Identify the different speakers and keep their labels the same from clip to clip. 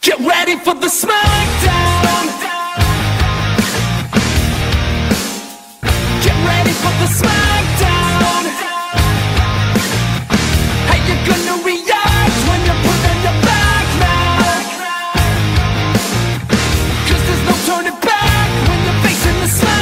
Speaker 1: Get ready for the smackdown. Get ready for the smackdown. How you gonna react when you put on your back now? 'Cause there's no turning back when you're facing the smackdown.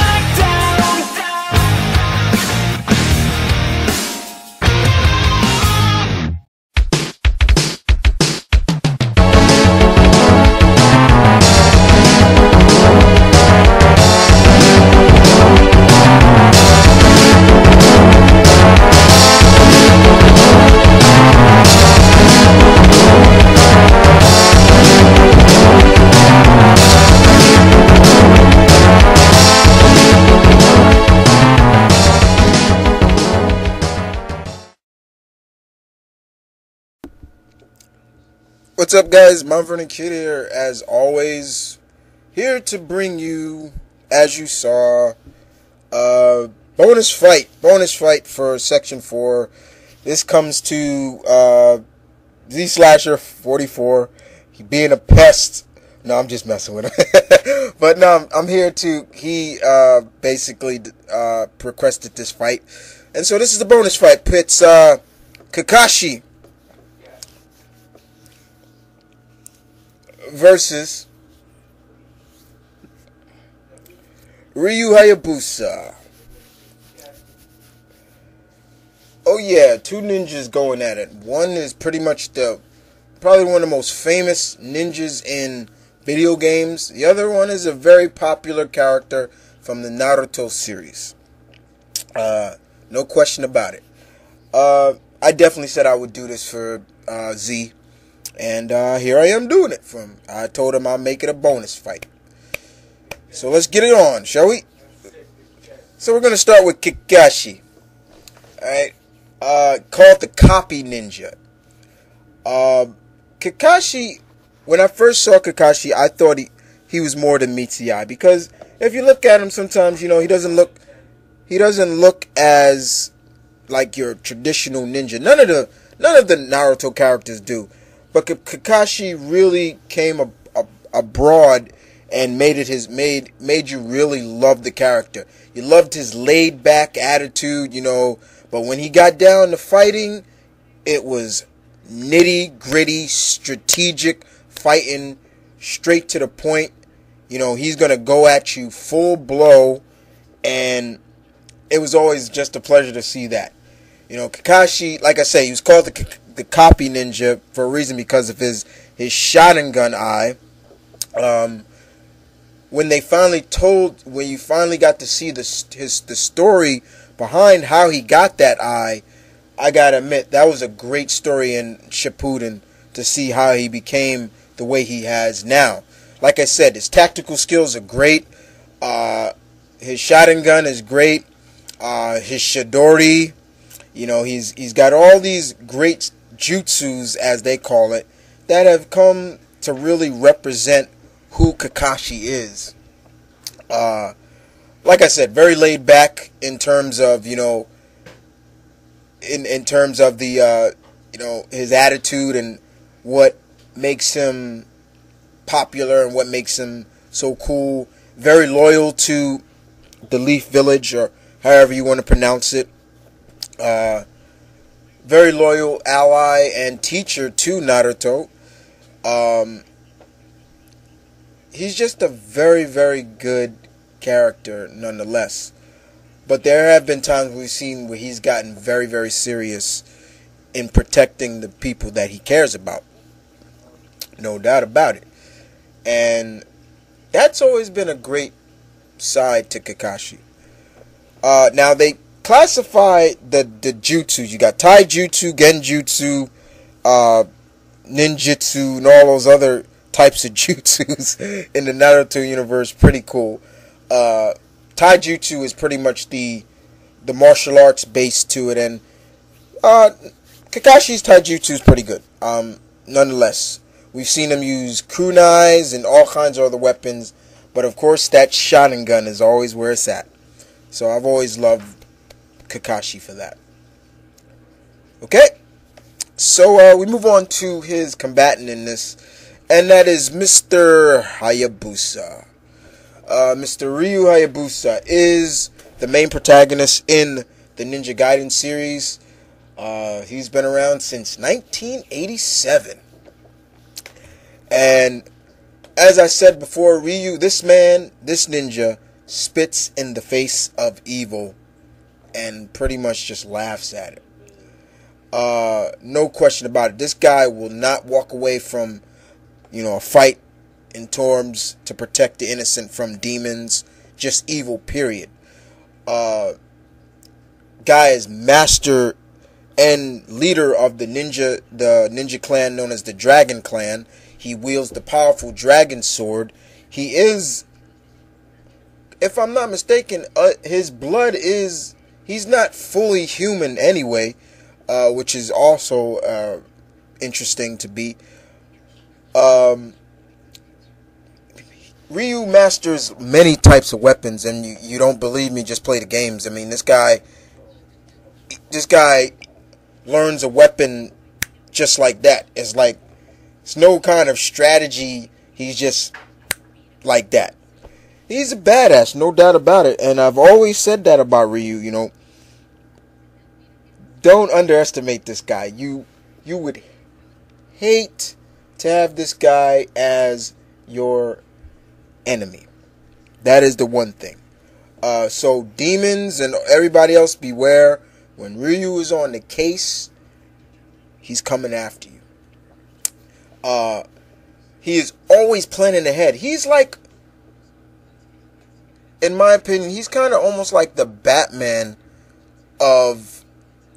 Speaker 2: What's up, guys? Mount Kid here, as always, here to bring you, as you saw, bonus fight for Section 4. This comes to Z-Slasher 44, he being a pest. No, I'm just messing with him. But no, I'm here to, he basically requested this fight. And so this is the bonus fight. Pits Kakashi versus Ryu Hayabusa. Oh yeah, two ninjas going at it. One is pretty much probably one of the most famous ninjas in video games. The other one is a very popular character from the Naruto series. No question about it. I definitely said I would do this for Z. And here I am doing it. I told him I'll make it a bonus fight. So let's get it on, shall we? So we're going to start with Kakashi. Alright. Called the Copy Ninja. Kakashi, when I first saw Kakashi, I thought he was more than meets the eye. Because if you look at him sometimes, you know, he doesn't look as like your traditional ninja. None of the Naruto characters do. But Kakashi really came abroad and made you really love the character. You loved his laid back attitude, you know. But when he got down to fighting, it was nitty gritty, strategic fighting, straight to the point. You know, he's gonna go at you full blow, and it was always just a pleasure to see that. You know, Kakashi, like I say, he was called the Copy Ninja for a reason, because of his Sharingan eye. When you finally got to see the story behind how he got that eye, I gotta admit that was a great story in Shippuden, to see how he became the way he has now. Like I said, his tactical skills are great. His Sharingan is great. His Chidori. You know, he's got all these great jutsus, as they call it, that have come to really represent who Kakashi is. Like I said, very laid back in terms of, you know, in terms of the you know, his attitude and what makes him popular and what makes him so cool. Very loyal to the Leaf Village, or however you want to pronounce it. Very loyal ally and teacher to Naruto. He's just a very, very good character nonetheless. But there have been times we've seen where he's gotten very, very serious in protecting the people that he cares about. No doubt about it. And that's always been a great side to Kakashi. Now they classify the jutsu. You got taijutsu, genjutsu, ninjutsu, and all those other types of jutsus in the Naruto universe. Pretty cool. Taijutsu is pretty much the martial arts base to it, and Kakashi's taijutsu is pretty good. Nonetheless, we've seen him use kunais and all kinds of other weapons, but of course that Sharingan is always where it's at. So I've always loved Kakashi for that. Okay, so we move on to his combatant in this, and that is Mr. Hayabusa. Mr. Ryu Hayabusa is the main protagonist in the Ninja Gaiden series. He's been around since 1987. And as I said before, Ryu, this ninja, spits in the face of evil and pretty much just laughs at it. No question about it. This guy will not walk away from, a fight in terms to protect the innocent from demons, just evil, period. Guy is master and leader of the ninja clan known as the Dragon Clan. He wields the powerful dragon sword. He is, if I'm not mistaken, his blood is, he's not fully human anyway, which is also interesting to be. Ryu masters many types of weapons, and you don't believe me, just play the games. I mean, this guy learns a weapon just like that. It's like, it's no kind of strategy. He's just like that. He's a badass, no doubt about it. And I've always said that about Ryu, Don't underestimate this guy. You would hate to have this guy as your enemy. That is the one thing. So demons and everybody else, beware. When Ryu is on the case, he's coming after you. He is always planning ahead. He's like, in my opinion, he's kind of almost like the Batman of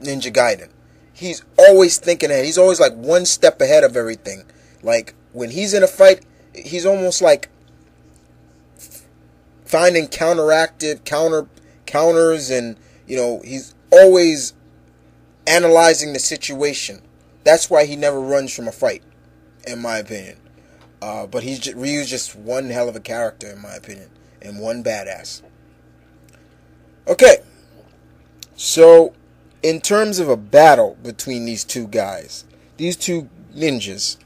Speaker 2: Ninja Gaiden. He's always thinking ahead. He's always like one step ahead of everything. Like when he's in a fight, he's almost like finding counters, and he's always analyzing the situation. That's why he never runs from a fight, in my opinion. But Ryu's just one hell of a character, in my opinion, and one badass. Okay, so in terms of a battle between these two guys, these two ninjas,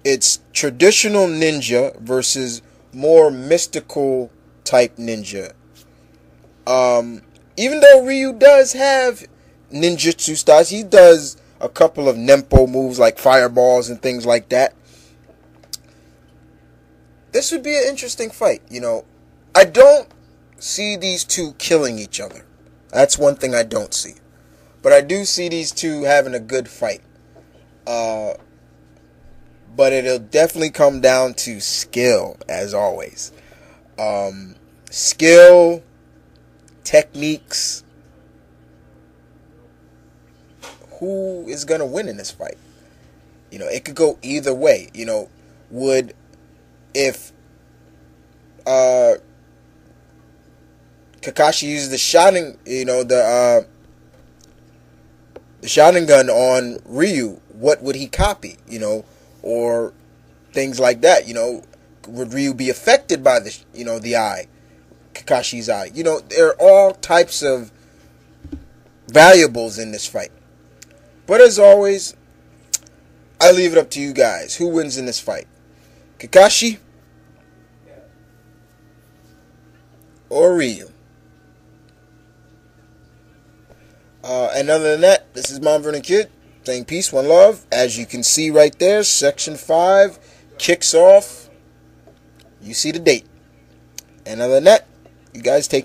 Speaker 2: it's traditional ninja versus more mystical type ninja. Even though Ryu does have ninjutsu styles, he does a couple of Nempo moves like fireballs and things like that. This would be an interesting fight, I don't see these two killing each other. That's one thing I don't see. But I do see these two having a good fight. But it'll definitely come down to skill, as always. Skill, techniques. Who is going to win in this fight? It could go either way. If Kakashi uses the the Sharingan on Ryu, what would he copy? Or things like that. Would Ryu be affected by the eye, Kakashi's eye? There are all types of variables in this fight. But as always, I leave it up to you guys. Who wins in this fight? Kakashi or Ryu? And other than that, this is Mom Vernon Kid saying peace, one love. As you can see right there, Section 5 kicks off. You see the date. And other than that, you guys take care.